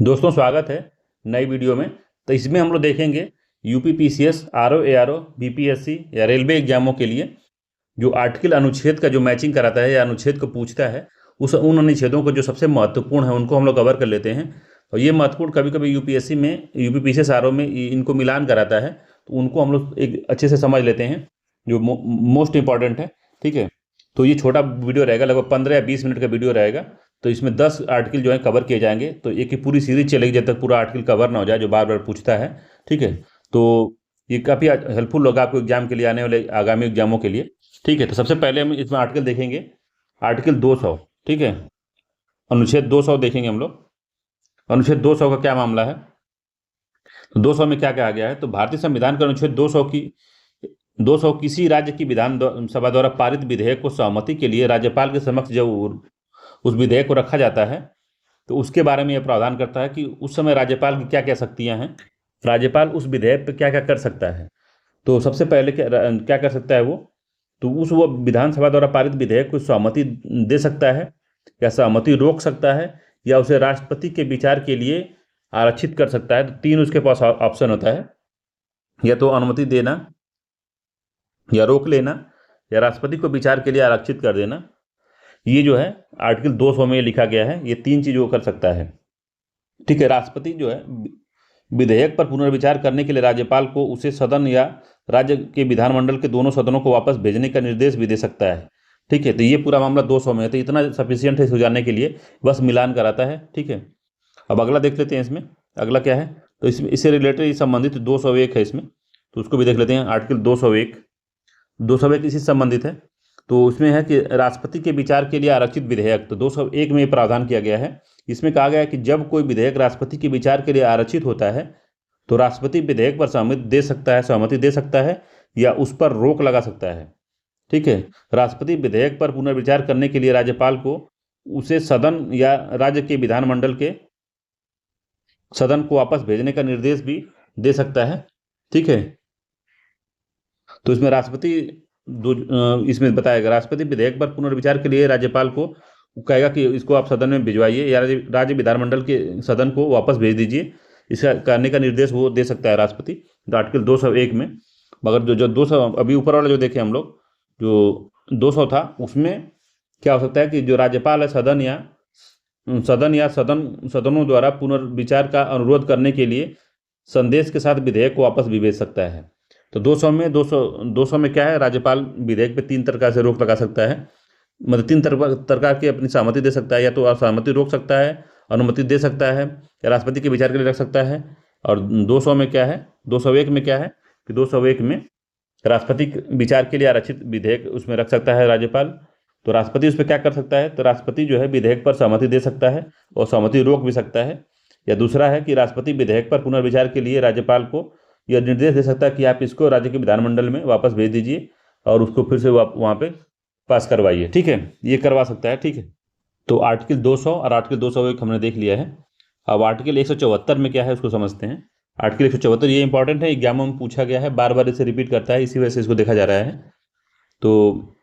दोस्तों स्वागत है नई वीडियो में। तो इसमें हम लोग देखेंगे UP PCS, RO, ARO, BPSC या रेलवे एग्जामों के लिए जो आर्टिकल अनुच्छेद का जो मैचिंग कराता है या अनुच्छेद को पूछता है, उस उन अनुच्छेदों को जो सबसे महत्वपूर्ण है उनको हम लोग कवर कर लेते हैं। और ये महत्वपूर्ण कभी कभी यूपीएससी में, यूपी पीसीएस, आरओ में इनको मिलान कराता है, तो उनको हम लोग एक अच्छे से समझ लेते हैं जो मोस्ट इंपॉर्टेंट है। ठीक है, तो ये छोटा वीडियो रहेगा, लगभग 15 या 20 मिनट का वीडियो रहेगा। तो इसमें 10 आर्टिकल जो है कवर किए जाएंगे। तो एक ही पूरी सीरीज चलेगी जब तक पूरा आर्टिकल कवर ना हो जाए जो बार बार पूछता है। ठीक है, तो ये काफ़ी हेल्पफुल होगा आपको एग्जाम के लिए, आने वाले आगामी एग्जामों के लिए। ठीक है, तो सबसे पहले हम इसमें आर्टिकल देखेंगे, आर्टिकल 200। ठीक है, अनुच्छेद 200 देखेंगे हम लोग। अनुच्छेद 200 का क्या मामला है, तो 200 में क्या कहा गया है। तो भारतीय संविधान का अनुच्छेद 200 किसी राज्य की विधान सभा द्वारा पारित विधेयक को सहमति के लिए राज्यपाल के समक्ष जब उस विधेयक को रखा जाता है, तो उसके बारे में यह प्रावधान करता है कि उस समय राज्यपाल की क्या क्या शक्तियां हैं, राज्यपाल उस विधेयक पर क्या क्या कर सकता है। तो सबसे पहले क्या क्या कर सकता है वो, तो वो विधानसभा द्वारा पारित विधेयक को सहमति दे सकता है, या सहमति रोक सकता है, या उसे राष्ट्रपति के विचार के लिए आरक्षित कर सकता है। तो तीन उसके पास ऑप्शन होता है, या तो अनुमति देना, या रोक लेना, या राष्ट्रपति को विचार के लिए आरक्षित कर देना। ये जो है आर्टिकल 200 में लिखा गया है, ये तीन चीज़ वो कर सकता है। ठीक है, राष्ट्रपति जो है विधेयक पर पुनर्विचार करने के लिए राज्यपाल को उसे सदन या राज्य के विधानमंडल के दोनों सदनों को वापस भेजने का निर्देश भी दे सकता है। ठीक है, तो ये पूरा मामला 200 में है, तो इतना सफिशियंट है सुझाने के लिए, बस मिलान कराता है। ठीक है, अब अगला देख लेते हैं। इसमें अगला क्या है, तो इससे रिलेटेड संबंधित 201 है इसमें, तो उसको भी देख लेते हैं। आर्टिकल 201 इसी से संबंधित है। तो उसमें है कि राष्ट्रपति के विचार के लिए आरक्षित विधेयक, तो 201 में प्रावधान किया गया है। इसमें कहा गया है कि जब कोई विधेयक राष्ट्रपति के विचार के लिए आरक्षित होता है, तो राष्ट्रपति विधेयक पर सहमति दे सकता है या उस पर रोक लगा सकता है। ठीक है, राष्ट्रपति विधेयक पर पुनर्विचार करने के लिए राज्यपाल को उसे सदन या राज्य के विधानमंडल के सदन को वापस भेजने का निर्देश भी दे सकता है। ठीक है, तो इसमें इसमें बताएगा राष्ट्रपति विधेयक पर पुनर्विचार के लिए राज्यपाल को कहेगा कि इसको आप सदन में भिजवाइए, या राज्य विधानमंडल के सदन को वापस भेज दीजिए। इसका करने का निर्देश वो दे सकता है राष्ट्रपति, तो आर्टिकल 201 में। मगर जो 200 अभी ऊपर वाला जो देखे हम लोग, जो 200 था, उसमें क्या हो सकता है कि जो राज्यपाल है सदनों द्वारा पुनर्विचार का अनुरोध करने के लिए संदेश के साथ विधेयक को वापस भी भेज सकता है। तो 200 में क्या है, राज्यपाल विधेयक पे 3 प्रकार से रोक लगा सकता है, मतलब 3 प्रकार की अपनी सहमति दे सकता है, या तो असहमति रोक सकता है, अनुमति दे सकता है, या राष्ट्रपति के विचार के लिए रख सकता है। और 200 में क्या है, 201 में क्या है कि 201 में राष्ट्रपति के विचार के लिए आरक्षित विधेयक उसमें रख सकता है राज्यपाल। तो राष्ट्रपति उस पर क्या कर सकता है, तो राष्ट्रपति जो है विधेयक पर सहमति दे सकता है और सहमति रोक भी सकता है। या दूसरा है कि राष्ट्रपति विधेयक पर पुनर्विचार के लिए राज्यपाल को यह निर्देश दे सकता है कि आप इसको राज्य के विधानमंडल में वापस भेज दीजिए और उसको फिर से वहाँ पे पास करवाइए। ठीक है, ये करवा सकता है। ठीक है, तो आर्टिकल 200 और आर्टिकल 201 हमने देख लिया है। अब आर्टिकल 174 में क्या है उसको समझते हैं। आर्टिकल 174 ये इंपॉर्टेंट है, एग्जामों में पूछा गया है, बार बार इसे रिपीट करता है, इसी वजह से इसको देखा जा रहा है। तो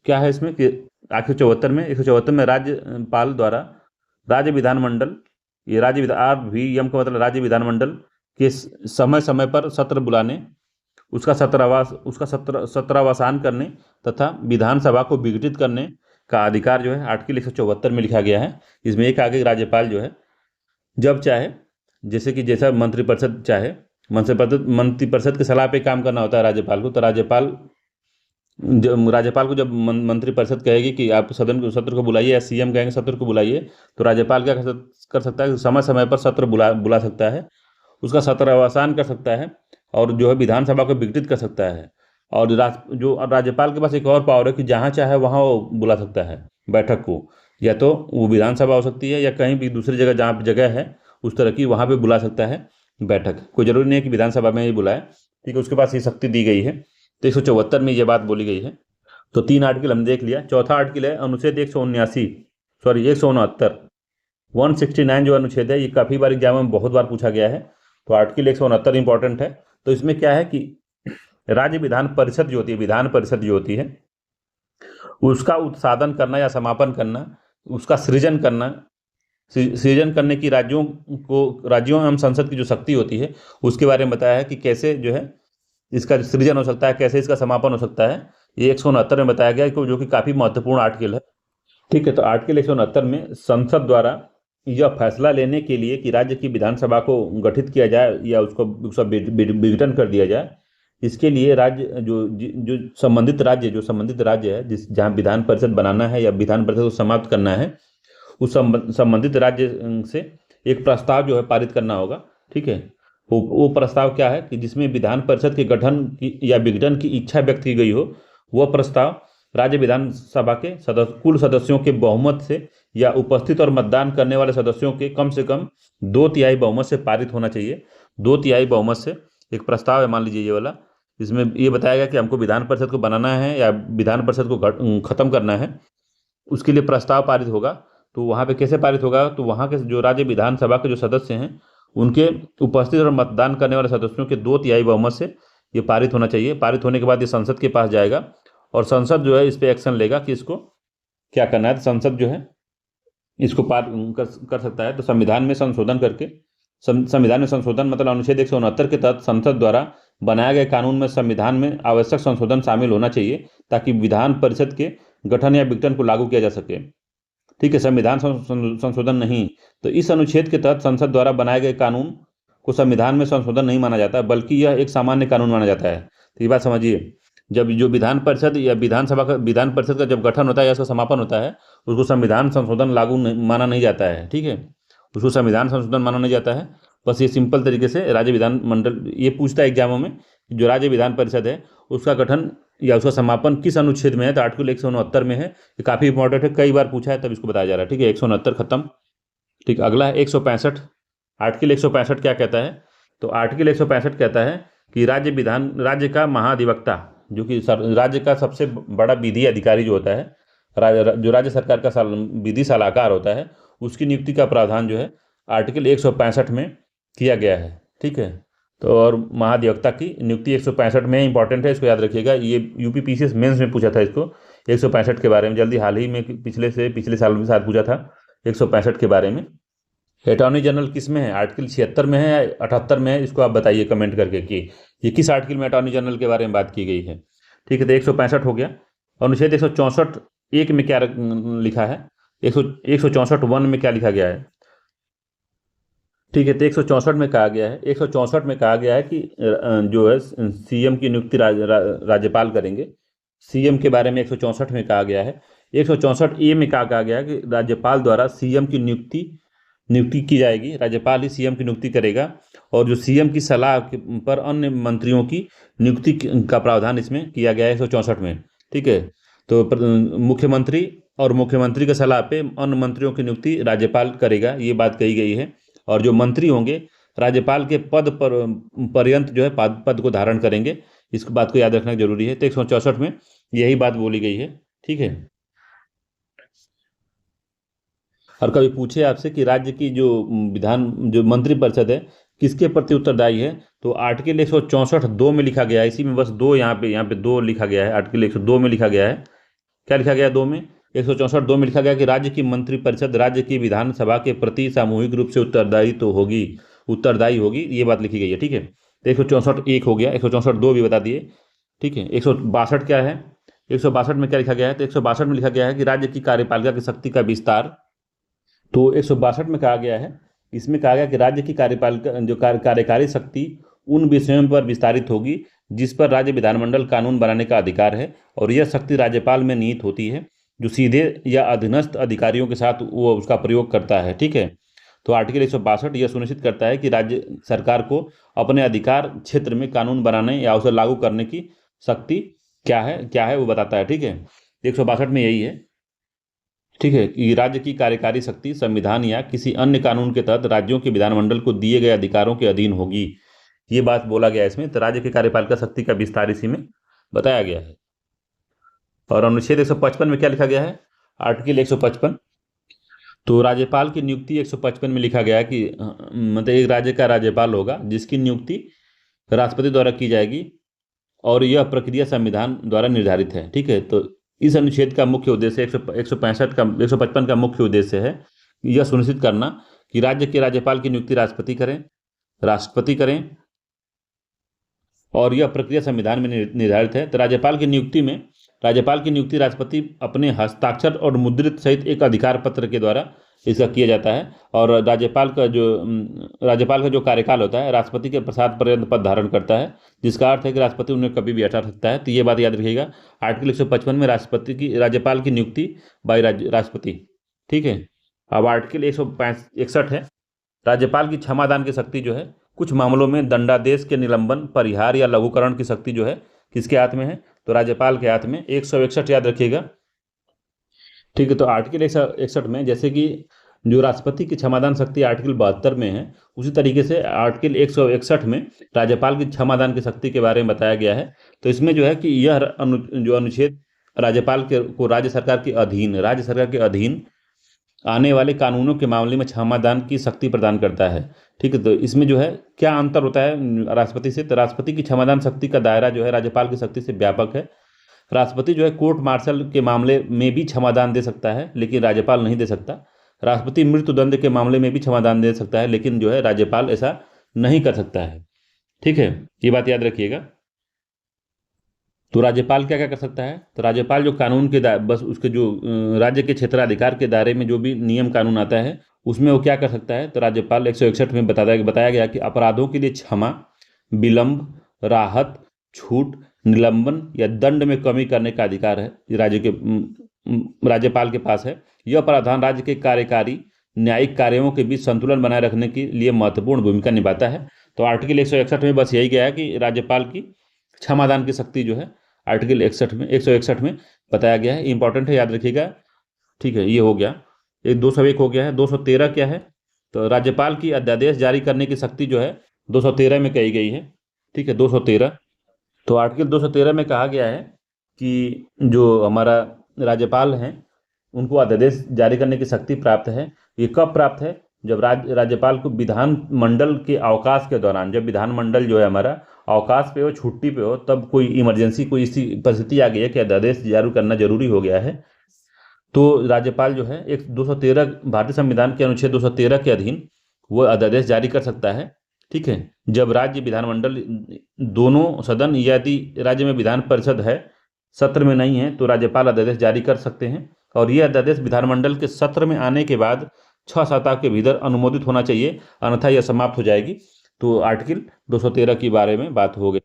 क्या है इसमें कि आर्टिकल 174 में राज्यपाल द्वारा राज्य विधानमंडल, ये RVM का मतलब राज्य विधानमंडल के समय समय पर सत्र बुलाने, उसका सत्रावसान करने तथा विधानसभा को विघटित करने का अधिकार जो है आर्टिकल 174 में लिखा गया है। इसमें एक आगे राज्यपाल जो है जब चाहे, जैसे कि जैसा मंत्रिपरिषद की सलाह पे काम करना होता है राज्यपाल को, तो राज्यपाल को जब मंत्रिपरिषद कहेगी कि आप सत्र को बुलाइए, या CM कहेंगे सत्र को बुलाइए, तो राज्यपाल क्या कर सकता है, समय समय पर सत्र बुला सकता है, उसका सत्रावसान कर सकता है, और जो है विधानसभा को विघटित कर सकता है। और जो राज्यपाल के पास एक और पावर है कि जहाँ चाहे वहाँ वो बुला सकता है बैठक को, या तो वो विधानसभा हो सकती है या कहीं भी दूसरी जगह जहाँ पर जगह है उस तरह की, वहाँ पे बुला सकता है बैठक। कोई जरूरी नहीं है कि विधानसभा में ही बुलाए। ठीक है, उसके पास ये शक्ति दी गई है। तो 174 में ये बात बोली गई है। तो 3 आर्टिकल हम देख लिया। चौथा आर्टिकल है अनुच्छेद 169 169 जो अनुच्छेद है, ये काफ़ी बार एग्जाम में बहुत बार पूछा गया है। तो आर्टिकल 169 इंपॉर्टेंट है। तो इसमें क्या है कि राज्य विधान परिषद जो होती है उसका उत्साधन करना या समापन करना, उसका सृजन करना, सृजन करने की राज्यों एवं संसद की जो शक्ति होती है उसके बारे में बताया है कि कैसे जो है इसका सृजन हो सकता है, कैसे इसका समापन हो सकता है। ये 169 में बताया गया है, जो कि काफ़ी महत्वपूर्ण आर्टिकल है। ठीक है, तो आर्टिकल 169 में संसद द्वारा यह फैसला लेने के लिए कि राज्य की विधानसभा को गठित किया जाए या उसका विघटन कर दिया जाए, इसके लिए राज्य जो संबंधित राज्य है जहाँ विधान परिषद बनाना है या विधान परिषद को समाप्त करना है, उस संबंधित राज्य से एक प्रस्ताव जो है पारित करना होगा। ठीक है, वो प्रस्ताव क्या है कि जिसमें विधान परिषद के गठन की या विघटन की इच्छा व्यक्त की गई हो, वह प्रस्ताव राज्य विधानसभा के कुल सदस्यों के बहुमत से या उपस्थित और मतदान करने वाले सदस्यों के कम से कम 2/3 बहुमत से पारित होना चाहिए। 2/3 बहुमत से एक प्रस्ताव है, मान लीजिए ये वाला, इसमें ये बताया गया कि हमको विधान परिषद को बनाना है या विधान परिषद को खत्म करना है, उसके लिए प्रस्ताव पारित होगा। तो वहाँ पे कैसे पारित होगा, तो वहाँ के जो राज्य विधानसभा के जो सदस्य हैं उनके उपस्थित और मतदान करने वाले सदस्यों के 2/3 बहुमत से ये पारित होना चाहिए। पारित होने के बाद ये संसद के पास जाएगा और संसद जो है इस पर एक्शन लेगा कि इसको क्या करना है। तो संसद जो है इसको कर सकता है। तो संविधान में संशोधन करके, संविधान में संशोधन मतलब अनुच्छेद 169 के तहत संसद द्वारा बनाए गए कानून में संविधान में आवश्यक संशोधन शामिल होना चाहिए ताकि विधान परिषद के गठन या विघटन को लागू किया जा सके। ठीक है, संविधान संशोधन नहीं, तो इस अनुच्छेद के तहत संसद द्वारा बनाए गए कानून को संविधान में संशोधन नहीं माना जाता, बल्कि यह एक सामान्य कानून माना जाता है। तो ये बात समझिए, जब जो विधान परिषद या विधान परिषद का जब गठन होता है या उसका समापन होता है, उसको संविधान संशोधन लागू माना नहीं जाता है। ठीक है, उसको संविधान संशोधन माना नहीं जाता है। बस ये सिंपल तरीके से राज्य विधानमंडल ये पूछता है एग्जामों में, जो राज्य विधान परिषद है उसका गठन या उसका समापन किस अनुच्छेद में है, तो आर्टिकल 169 में है। ये काफ़ी इंपॉर्टेंट है, कई बार पूछा है तब इसको बताया जा रहा है। ठीक है, 169 खत्म। ठीक, अगला है 165। आर्टिकल 165 क्या कहता है, तो आर्टिकल 165 कहता है कि राज्य का महाधिवक्ता, जो कि राज्य का सबसे बड़ा विधि अधिकारी जो होता है, जो राज्य सरकार का विधि सलाहकार होता है, उसकी नियुक्ति का प्रावधान जो है आर्टिकल 165 में किया गया है। ठीक है, तो और महाधिवक्ता की नियुक्ति 165 में इंपॉर्टेंट है, इसको याद रखिएगा। ये यूपीपीसीएस मेंस में पूछा था इसको 165 के बारे में, जल्दी हाल ही में पिछले साल में शायद पूछा था 165 के बारे में। अटॉर्नी जनरल किस में है, आर्टिकल 76 में है या 78 में है, इसको आप बताइए कमेंट करके कि ये किस आर्टिकल में अटॉर्नी जनरल के बारे में बात की गई है। ठीक है, तो 165 हो गया। अनुच्छेद 164(1) में क्या लिखा है, 164(1) में क्या लिखा गया है। ठीक है, तो 164 में कहा गया है, 164 में कहा गया है कि जो है सीएम की नियुक्ति राज्यपाल करेंगे। सीएम के बारे में 164 में कहा गया है। 164(a) में कहा गया है कि राज्यपाल द्वारा सीएम की नियुक्ति की जाएगी, राज्यपाल ही सीएम की नियुक्ति करेगा, और जो सीएम की सलाह पर अन्य मंत्रियों की नियुक्ति का प्रावधान इसमें किया गया है 164 में। ठीक है, तो मुख्यमंत्री की सलाह पे अन्य मंत्रियों की नियुक्ति राज्यपाल करेगा, ये बात कही गई है। और जो मंत्री होंगे राज्यपाल के पद पर पर्यंत जो है पद को धारण करेंगे, इस बात को याद रखना जरूरी है। तो 164 में यही बात बोली गई है। ठीक है, और कभी पूछे आपसे कि राज्य की जो मंत्री परिषद है किसके प्रति उत्तरदायी है, तो आर्टिकल 164(2) में लिखा गया है। इसी में बस 2 यहाँ पे 2 लिखा गया है, आर्टिकल 102 में लिखा गया है। क्या लिखा गया है 2 में, 164(2) में लिखा गया कि राज्य की मंत्रिपरिषद राज्य की विधानसभा के प्रति सामूहिक रूप से उत्तरदायी होगी, ये बात लिखी गई है। ठीक है, तो 164(1) हो गया, 164(2) भी बता दिए। ठीक है, 162 क्या है, 162 में क्या लिखा गया है, तो 162 में लिखा गया है कि राज्य की कार्यपालिका की शक्ति का विस्तार। तो 162 में कहा गया है, इसमें कहा गया कि राज्य की कार्यपालिका जो कार्यकारी शक्ति उन विषयों पर विस्तारित होगी जिस पर राज्य विधानमंडल कानून बनाने का अधिकार है, और यह शक्ति राज्यपाल में निहित होती है, जो सीधे या अधीनस्थ अधिकारियों के साथ वो उसका प्रयोग करता है। ठीक है, तो आर्टिकल 162 यह सुनिश्चित करता है कि राज्य सरकार को अपने अधिकार क्षेत्र में कानून बनाने या उसे लागू करने की शक्ति क्या है वो बताता है। ठीक है, 162 में यही है। ठीक है, कि राज्य की कार्यकारी शक्ति संविधान या किसी अन्य कानून के तहत राज्यों के विधानमंडल को दिए गए अधिकारों के अधीन होगी, ये बात बोला गया है इसमें। तो राज्य की कार्यपालिका शक्ति का विस्तार इसी में बताया गया है। और अनुच्छेद 155 में क्या लिखा गया है, आर्टिकल 155, तो राज्यपाल की नियुक्ति 155 में लिखा गया है कि मतलब एक राज्य का राज्यपाल होगा जिसकी नियुक्ति राष्ट्रपति द्वारा की जाएगी, और यह प्रक्रिया संविधान द्वारा निर्धारित है। ठीक है, तो इस अनुच्छेद का मुख्य उद्देश्य 155 का मुख्य उद्देश्य है यह सुनिश्चित करना कि राज्य के राज्यपाल की नियुक्ति राष्ट्रपति करें और यह प्रक्रिया संविधान में निर्धारित है। तो राज्यपाल की नियुक्ति राष्ट्रपति अपने हस्ताक्षर और मुद्रित सहित एक अधिकार पत्र के द्वारा इसका किया जाता है। और राज्यपाल का जो कार्यकाल होता है राष्ट्रपति के प्रसाद पर्यंत पद धारण करता है, जिसका अर्थ है कि राष्ट्रपति उन्हें कभी भी हटा सकता है। तो ये बात याद रखिएगा। आर्टिकल 155 में राज्यपाल की नियुक्ति बाय राष्ट्रपति। ठीक है। अब आर्टिकल 161 है, राज्यपाल की क्षमादान की शक्ति जो है कुछ मामलों में दंडादेश के निलंबन, परिहार या लघुकरण की शक्ति जो है किसके हाथ में है? तो राज्यपाल के हाथ में। 161 याद रखिएगा। ठीक है। तो आर्टिकल 161 में जैसे कि जो राष्ट्रपति की क्षमादान शक्ति आर्टिकल 72 में है, उसी तरीके से आर्टिकल 161 में राज्यपाल की क्षमादान की शक्ति के बारे में बताया गया है। तो इसमें जो है कि यह जो अनुच्छेद राज्यपाल को राज्य सरकार के अधीन आने वाले कानूनों के मामले में क्षमादान की शक्ति प्रदान करता है। ठीक है। तो इसमें जो है क्या अंतर होता है राष्ट्रपति से? तो राष्ट्रपति की क्षमादान शक्ति का दायरा जो है राज्यपाल की शक्ति से व्यापक है। राष्ट्रपति जो है कोर्ट मार्शल के मामले में भी क्षमादान दे सकता है, लेकिन राज्यपाल नहीं दे सकता। राष्ट्रपति मृत्युदंड के मामले में भी क्षमादान दे सकता है, लेकिन जो है राज्यपाल ऐसा नहीं कर सकता है। ठीक है, ये बात याद रखिएगा। तो राज्यपाल क्या क्या कर सकता है? तो राज्यपाल जो कानून के बस उसके जो राज्य के क्षेत्राधिकार के दायरे में जो भी नियम कानून आता है उसमें वो क्या कर सकता है? तो राज्यपाल 161 में बताया गया कि अपराधों के लिए क्षमा, विलंब, राहत, छूट, निलंबन या दंड में कमी करने का अधिकार है राज्यपाल के पास है। यह प्रावधान राज्य के कार्यकारी न्यायिक कार्यों के बीच संतुलन बनाए रखने के लिए महत्वपूर्ण भूमिका निभाता है। तो आर्टिकल 161 में बस यही गया है कि राज्यपाल की क्षमादान की शक्ति जो है आर्टिकल 161 में बताया गया है। इंपॉर्टेंट है, याद रखिएगा। ठीक है, ये हो गया। 201 हो गया है। 213 क्या है? तो राज्यपाल की अध्यादेश जारी करने की शक्ति जो है 213 में कही गई है। ठीक है, 213। तो आर्टिकल 213 में कहा गया है कि जो हमारा राज्यपाल हैं उनको अध्यादेश जारी करने की शक्ति प्राप्त है। ये कब प्राप्त है? जब राज्यपाल को विधानमंडल के अवकाश के दौरान, जब विधानमंडल जो है हमारा अवकाश पे हो, छुट्टी पे हो, तब कोई इमरजेंसी, कोई ऐसी परिस्थिति आ गई है कि अध्यादेश जारी करना जरूरी हो गया है, तो राज्यपाल जो है 213 भारतीय संविधान के अनुच्छेद 213 के अधीन वो अध्यादेश जारी कर सकता है। ठीक है, जब राज्य विधानमंडल दोनों सदन, यदि राज्य में विधान परिषद है, सत्र में नहीं है, तो राज्यपाल अध्यादेश जारी कर सकते हैं। और यह अध्यादेश विधानमंडल के सत्र में आने के बाद 6 सप्ताह के भीतर अनुमोदित होना चाहिए, अन्यथा यह समाप्त हो जाएगी। तो आर्टिकल 213 के बारे में बात हो गई।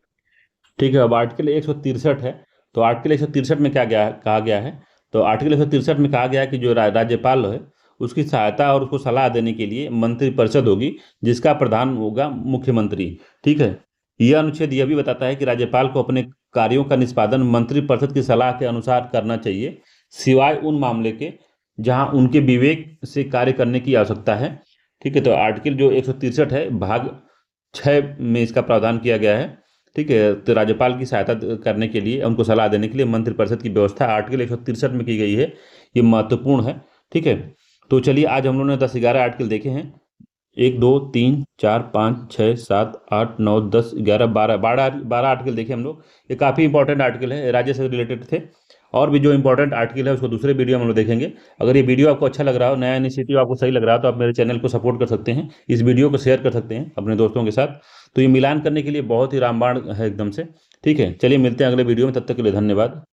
ठीक है, अब आर्टिकल 163 है। तो आर्टिकल 163 में क्या कहा गया है? तो आर्टिकल 163 में कहा गया है कि जो राज्यपाल है उसकी सहायता और उसको सलाह देने के लिए मंत्रिपरिषद होगी, जिसका प्रधान होगा मुख्यमंत्री। ठीक है, यह अनुच्छेद यह भी बताता है कि राज्यपाल को अपने कार्यों का निष्पादन मंत्रिपरिषद की सलाह के अनुसार करना चाहिए, सिवाय उन मामले के जहां उनके विवेक से कार्य करने की आवश्यकता है। ठीक है, तो आर्टिकल जो 163 है भाग 6 में इसका प्रावधान किया गया है। ठीक है, तो राज्यपाल की सहायता करने के लिए, उनको सलाह देने के लिए मंत्रिपरिषद की व्यवस्था आर्टिकल 163 में की गई है। ये महत्वपूर्ण है। ठीक है, तो चलिए आज हम लोगों ने 10-11 आर्टिकल देखे हैं। 1 2 3 4 5 6 7 8 9 10 11 12 आर्टिकल देखे हम लोग। ये काफ़ी इंपॉर्टेंट आर्टिकल है, राज्य से रिलेटेड थे। और भी जो इंपॉर्टेंट आर्टिकल है उसको दूसरे वीडियो में हम लोग देखेंगे। अगर ये वीडियो आपको अच्छा लग रहा हो, नया इनिशिएटिव आपको सही लग रहा हो, तो आप मेरे चैनल को सपोर्ट कर सकते हैं, इस वीडियो को शेयर कर सकते हैं अपने दोस्तों के साथ। तो ये मिलान करने के लिए बहुत ही रामबाण है एकदम से। ठीक है, चलिए मिलते हैं अगले वीडियो में, तब तक के लिए धन्यवाद।